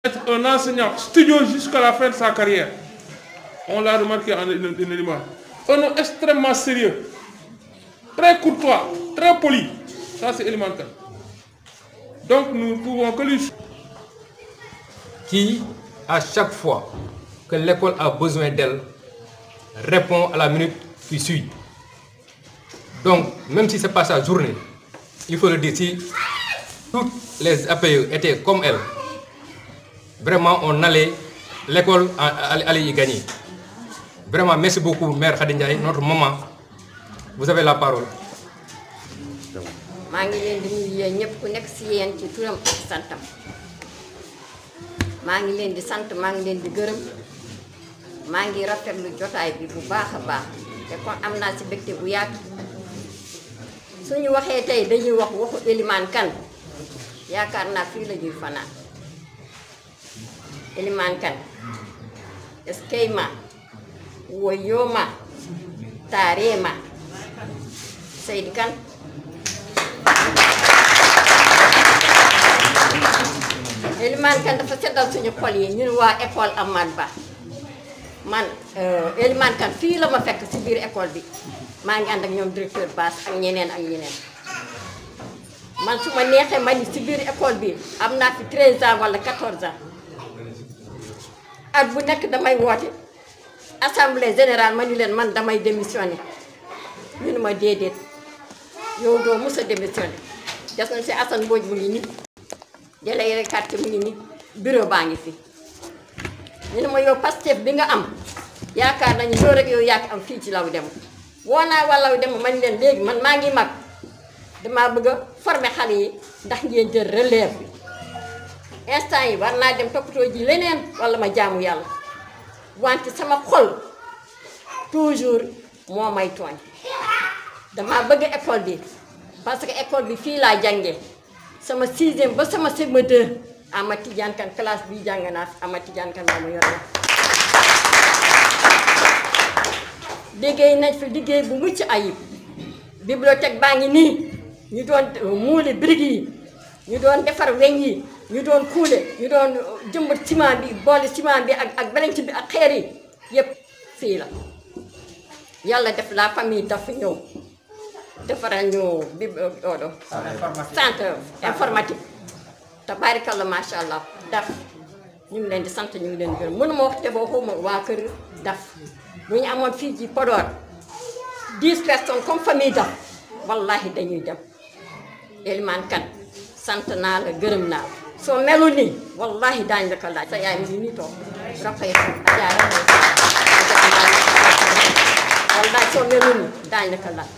Être un enseignant studieux jusqu'à la fin de sa carrière. On l'a remarqué en élément. Un homme extrêmement sérieux, très courtois, très poli. Ça, c'est élémentaire. Donc, nous ne pouvons que lui... Qui, à chaque fois que l'école a besoin d'elle, répond à la minute qui suit. Donc, même si ce n'est pas sa journée, il faut le dire, si toutes les APE étaient comme elle, vraiment, on allait, l'école allait y gagner. Vraiment, merci beaucoup, Mère Khady Ndiaye, notre maman. Vous avez la parole. maa ngi leen di nuyu yéen ñëpp ku nekk si yéen ci turam ak santam maa ngi leen di sant maa ngi leen di gërëm maa ngi rafetlu jotaay bi bu baax a baax te kon am naa si mbégte bu yaatu suñu waxee tey dañuy wax waxu Elimane Kane yaakaar naa fii la ñuy fanaan Elimane Kane eskayma woyoma taarema Seydi Kane Elimane Kane dafa seddal suñu xol yi ñun waa école Amad Ba man Elimane Kane fii la ma fekk si biir école bi maa ngi ànd ak ñoom directeur Bass ak ñeneen man su ma neexee ma ni si biir école bi am naa fi 13 ans wala 14 ans at bu nekk damay woote assemblée générale ma ni leen man damay démissionné ñu ne ma déedéet yow doo mos a démissionné des na si Assane Mbodj mu ngi nii délégué quartier mu ngi nii bureau baa ngi fi ñu ne ma yow Pastef bi nga am yaakaar nañu yow rek yow yaa am fii ci Law Dem woo naa waa Law Dem man leen léegi man maa ngi mag damaa bëgg a former xale yi ndax ngeen jël relève bi instant yi war naa dem toppatoo ji leneen wala ma jaamu yàlla wante sama xol toujours moo may tooñ damaa bëgg école bi parce que école bi fii laa jàngee sama 6e ba sama CM2 Ama Tidiane Kane classe bi jàng naa fi Ama Tidiane Kane moo ma yor liggéey nañ fi liggéey bu mucc ayib bibliothèque baa ngi nii ñu doon muuli briques yi ñu doon defar weñ yi ñu doon kuule ñu doon jëmbat ciment bi boole ciment bi ak belenc bi ak xeer yi yépp fii la yàlla def la famille dafa ñëw defaral ñu centre informatique tabaarikalla macha allah daf ñu ngi leen di sant ñu ngi leen di gërëm mënuma wax te boo xawma waa kër daf bu ñu amoon fii ci Podor 10 personnes comme famille daf wallahi dañuy dem Elimane Kane sant naa la gërëm naa la soo melul nii wallahi daañu la ko laaj sa yaay mi ngi nii toog rafet ajaay wallahi soo melul nii daañu la ko laaj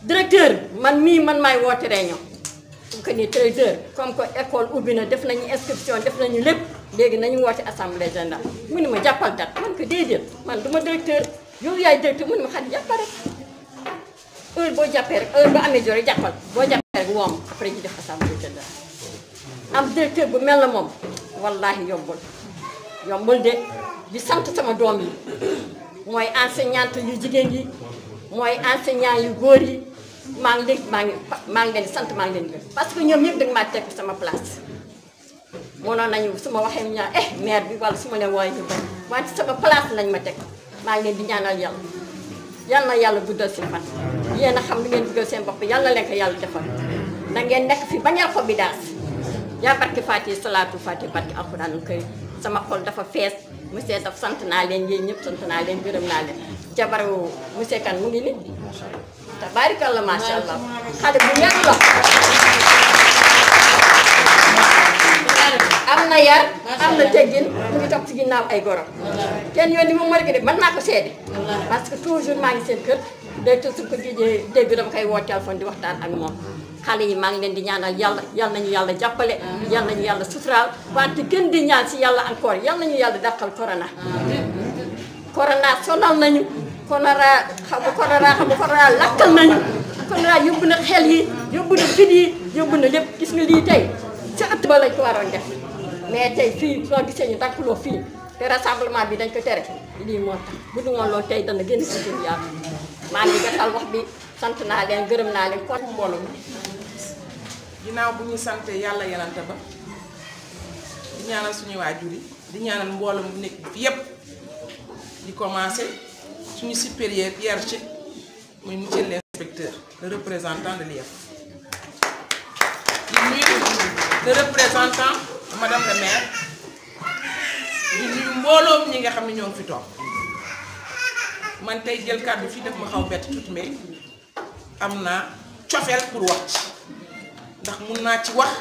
directeur man maay woote réunion comme que ni directeur comme que école ubbi na def nañu inscription def nañu lépp léegi nañu woote assemblée générale mu ne ma jàppal dat man ko déedéet man du ma directeur yow yaay directeur mu ne ma xam jàppal rek heure boo jàppee rek heure boo amee jore jàppal boo jàppee rek woom après ñu def assemblée générale am directeur bu mel na moom wallahi yombul de di sant sama doom yi mooy enseignante yu jigéen yi mooy enseignant yu góor yi maa ngi leen di sant maa ngi leen di gërëm parce que ñoom ñëpp dañu maa teg sama place mënoon nañu su ma waxee ñaa maire bi wala su ma leen wooyee ñu bañ wante sama place lañ ma teg maa ngi leen di ñaanal yal na yàlla guddal seen fan yéen a xam li ngeen guddal seen bopp yàlla leen ko yàlla defal na ngeen nekk fi bañal ko bi daas yaa barki Fatiha salaatu Fatiha barki alxuraanul karim sama xol dafa fees monsieur daf sant naa leen yéen ñëpp sant naa leen gërëm naa leen jabaru monsieur Kane mu ngi ni tabaarikalla macha allah xale bu yar la am na yar am na teggin mu ngi topp ci ginnaaw ay goro kenn yoon ni moom ma rek de mën naa ko seede parce que toujours maa ngi seen kër day su ko géejee dégg dama koy woo téléphone di waxtaan ak moom xale yi maa ngi leen di ñaanal yal nañu yàlla jàppale yal nañu yàlla suturaal wante gën di ñaan si yàlla encore yal nañu yàlla dàqal corona sonal nañu corona lakkal nañu corona yóbbu na xel yi yóbbu na fit yi yóbbu na lépp gis nga lii tey ci ëtt ba lañ ko waroon def mais tey fii soo gisee ñu dàkkuloo fii te rassemblement bi dañ ko tere lii moo tax bu du woon loolu tey dana génn si jëm yàlla maa ngi gàttal wax bi sant naa leen gërëm naa leen kon mbooloo ginnaaw bu ñu sante yàlla yenante ba ñaanal suñu waajur yi di ñaanal mbooloo mu nekk fi yépp di commencer suñu supérieur hiérarchique muy monsieur l'inspecteur le représentant de l'IEF di nuyu le représentant madame le maire di nuyu mbooloo ñi nga xam ne ñoo ngi fi toog man tey jël kàddu fii def ma xaw bett tuuti mais am naa cofeel pour wax ci ndax mun naa ci wax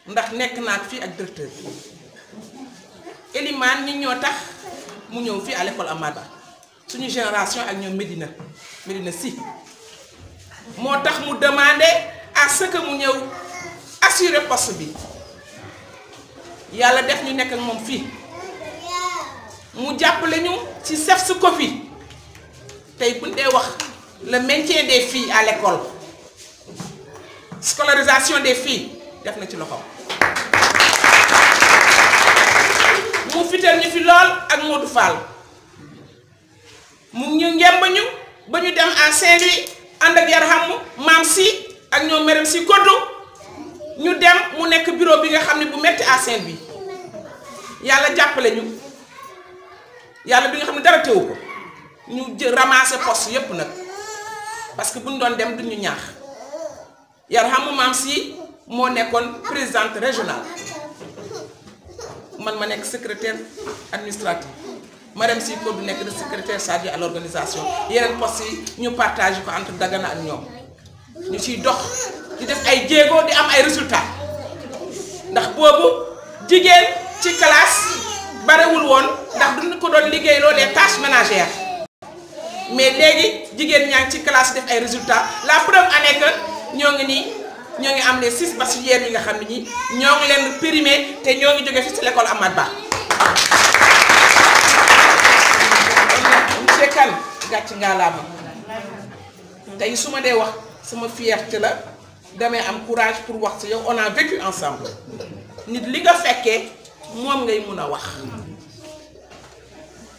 ndax nekk naa fii ak directeur bi Elimane ñi ñoo tax mu ñëw fii à l'école Amadou Ba suñu génération ak ñoom Medina si moo tax mu demandé à ce que mu ñëw assurer poste bi yàlla def ñu nekk ak moom fii mu jàppale ñu ci CEFS COFI tey bu ñu dee wax le maintien des filles à l'école scolarisation des filles def na ci loxoom mu fital ñu fi lool ak Modou Fall mu ñu ngemb ñu ba ñu dem à Saint-Louis ànd ak Yarhamu maam si ak ñoom Merem si Koddu ñu dem mu nekk bureau bi nga xam ne bu metti à Saint-Louis yàlla jàppale ñu yàlla bi nga xam ne dara teewu ko ñu ramasser poste yépp nag parce que bu ñu doon dem duñu ñaax Yarhamu maam si moo nekkoon présidente régionale man ma nekk secrétaire administratif Marème Sy Kodou nekk de secrétaire chargé à l'organisation yeneen postes yi ñu partagé ko entre Dagana ak ñoom ñu ciy dox di def ay jéego di am ay résultats ndax boobu jigéen ci classe barewul woon ndax duñu ko doon liggéeyloo les tâches ménagères mais léegi jigéen ñaa ngi ci classe def ay résultats la preuve année que ñoo ngi am les 6 bacheliers yi nga xam ne ñi ñoo ngi leen périmé te ñoo ngi jóge fi ci l'école Amadou Ba monsieur Kane gàcc ngaa laa ma tey su ma dee wax sama fierté la damay am courage pour wax ci yow on a vécu ensemble nit li nga fekkee moom ngay mun a wax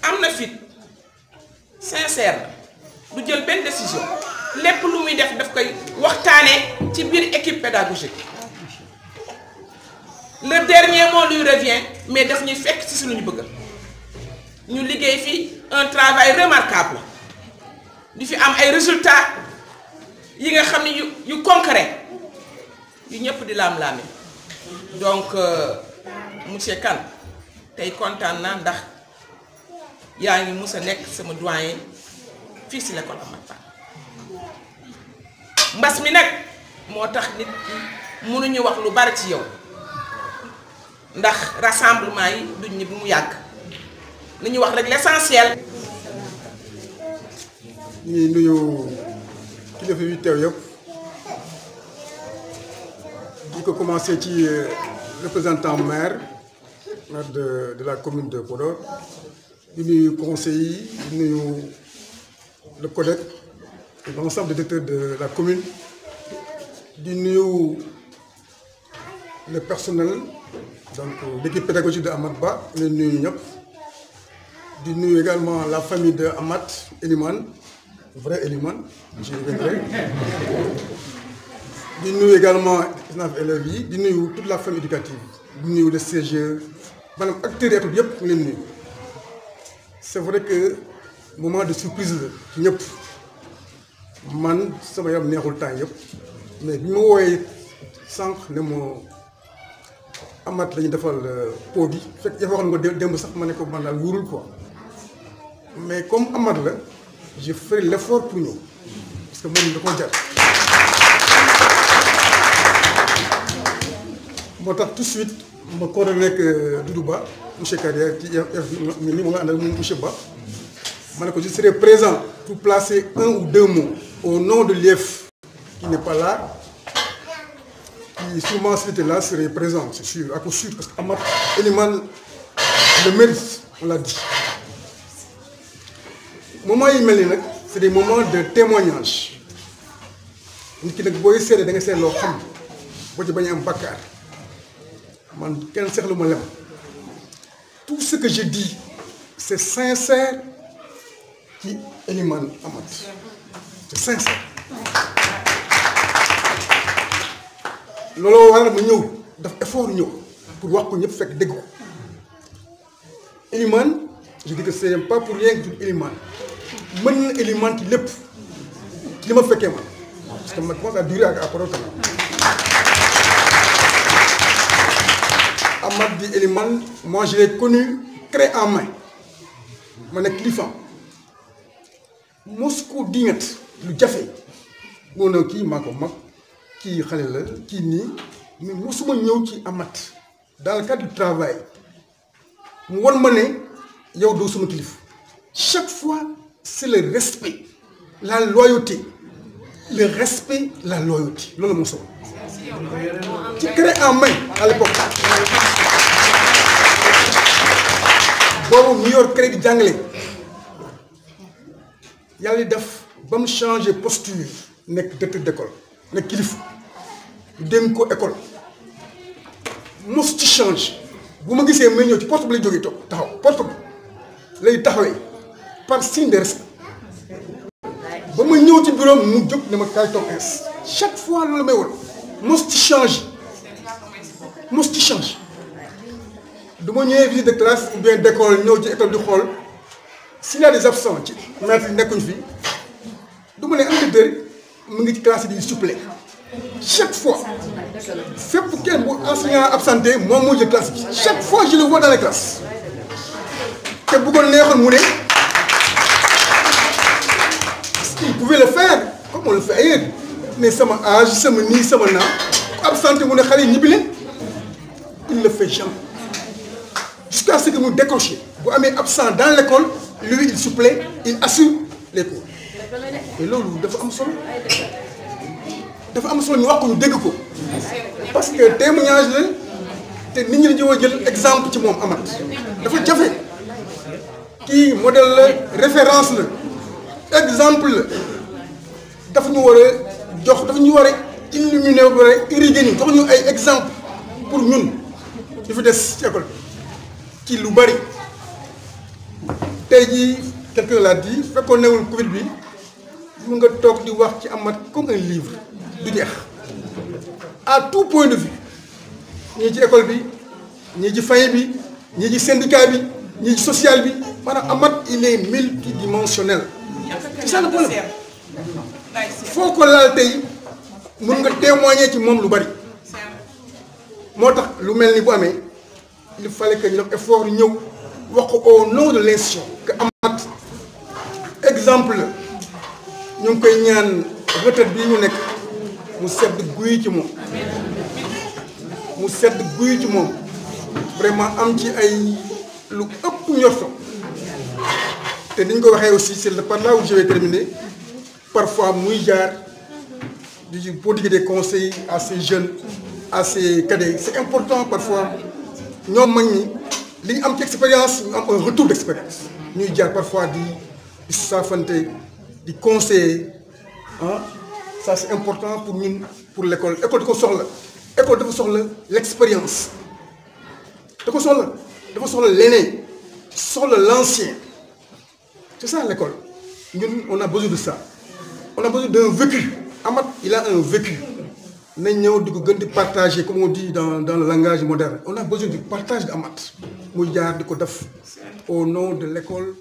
am na fit sincère du jël benn décision lépp lu muy def daf koy waxtaanee ci biir équipe pédagogique le dernier mot lui revient mais daf ñuy fekk ci suñu bëgg ñu liggéey fi un travail remarquable di fi am ay résultats yi nga xam ne yu concret yu ñëpp di laam-laame donc monsieur Kane tey kontaan naa ndax yaa ngi mus a nekk sama doyen fii ci l'école Amadou Ba mbas mi nag moo tax nit mënuñu wax lu bari ci yow ndax rassemblement yi duñ ni bu mu yàgg li ñu wax rek l'essentiel. ñuy nuyu kilifa yi teew yëpp di ko commencé ci représentant maire de la commune de Podor di nuyu conseillers yi di nuyu le collègue et l'ensemble des directeurs de la commune di nuyu le personnel donc l'équipe pédagogique de Amadou Ba leen nuyu ñëpp di nuyu également la famille de Amath Elimane vrai Elimane j'y reviendrai di nuyu également élèves yi di nuyu toute la famille éducative di nuyu le CGE maanaam acteurs yi yëpp ñu leen nuyu c'est vrai que moment de surprise la ci ñëpp man sama yaram neexul temps yëpp mais bi ma wooyee sànq ne ma Amath la ñu defal pot bi fekk dafa waxoon nga démb sax ma ne ko man daal wóorul quoi mais comme Amath la j'ai fait l'effort pour ñëw parce que moom da koo jar moo tax tout de suite ma coordonné ak Doudou Ba monsieur Carrière ci ni ma nga ànd ak monsieur Ba ma ne ko je serai présent pour placer 1 ou 2 mots au nom de l'IEF qui n'est pas là qui sûrement s'il était là serait présent c'est sûr à coup sûr parce que Amath Elimane le mérite on l'a dit moment yi mel ni nag c'est des moments de témoignage nit ki nag booy seede da nga seet loo xam boo ci bañ a am bakkaar man kenn seetlu ma lem tout ce que je dis c'est sincère ci Elimane Amath c'est sincère looloo waral ma ñëw daf effort ñëw pour wax ko ñëpp fekk dégg ko Elimane je dis que c'est pas pour rien que Elimane mën na Elimane ci lépp ci li ma fekkee man parce que ma commence à durer ak à parole Amath di Elimane moi je l'ai connu clé en main ma nekk kilifaam mos ko dingat lu jafe moo ne kii maa ko mag kii xale la kii nii mais mosuma ñëw ci Amath dans le cadre du travail mu wan ma ne yow doo suma kilif chaque fois c'est le respect la loyauté le respect la loyauté loolu moo solo ci clé en main à l'époque boobu mu yor clé di jàngale yàlla def ba mu changer posture nekk directeur d'école nekk kilif dem ko école mos ci change bu ma gisee may ñëw ci porte bi lay jógee toog taxaw porte bi lay taxawee par signe de respect ba ma ñëw ci bureau mu jóg ne ma kaay toog ins chaque fois loolu may woon mos ci change mos ci change du ma ñëwee visite de classe ou bien d'école ñëw ci école di xool s'il y a des absents ci maître yi nekkuñ fi du ma ne enquêteur mu ngi ci classe yi di suppléer chaque fois fépp kenn bu enseignant absenté moom moo jël classe bi chaque fois je le vois dans les classes te bu ko neexoon mu ne il pouvait le faire comme on le fait ailleurs mais sama âge sama nii sama naa ku absenté mu ne xale yi ñibbi leen il le fait jamais jusqu'à ce que mu décroché bu amee absent dans l'école lui il supplée il assure les cours et loolu dafa am solo dafa am solo ñu wax ko ñu dégg ko parce que témoignage la te nit ñi dañu war a jël exemple ci moom Amath dafa jafe kii modèle la référence la exemple la dafa ñu war a jox dafa ñu war a illuminer ba pare irriguer ñu jox ñu ay exemple pour ñun ñu fi des ci école ci lu bari tey jii quelqu'un l'a dit fekkoon newul Covid bi mun nga toog di wax ci Amath comme un livre du jeex à tout point de vue ñii ci école bi ñii ci famille bi ñii ci syndicat bi ñii ci social bi maanaam Amath il est multidimensionnel c'est ça le problème foo ko laal tey mun nga témoigner ci moom lu bari moo tax lu mel ni bu amee il fallait que ñu def effort ñëw wax ko au nom de l'institution que Amath exemple ñu ngi koy ñaan retraite bii ñu nekk mu sedd guy ci moom mu sedd guy ci moom vraiment am ci ay lu ëpp njorto te ni ñu ko waxee aussi c'est par là où je vais terminer parfois muy jaar di prodiguer des conseils à ces jeunes à ces cadets c'est important parfois ñoom mag ñi li ñu am ci expérience ñu am un retour d'expérience ñuy jaar parfois di saafante di conseiller ah ça c'est important pour ñun pour l'école école da ko soxla école dafa soxla l'expérience da ko soxla dafa soxla l'aîné soxla l'ancien c'est ça l'école ñun on a besoin de ça on a besoin d'un vécu Amath il a un vécu nañ ñëw di ko gën di partager comme on dit dans le langage moderne on a besoin du partage de Amath muy jaar di ko def au nom de l'école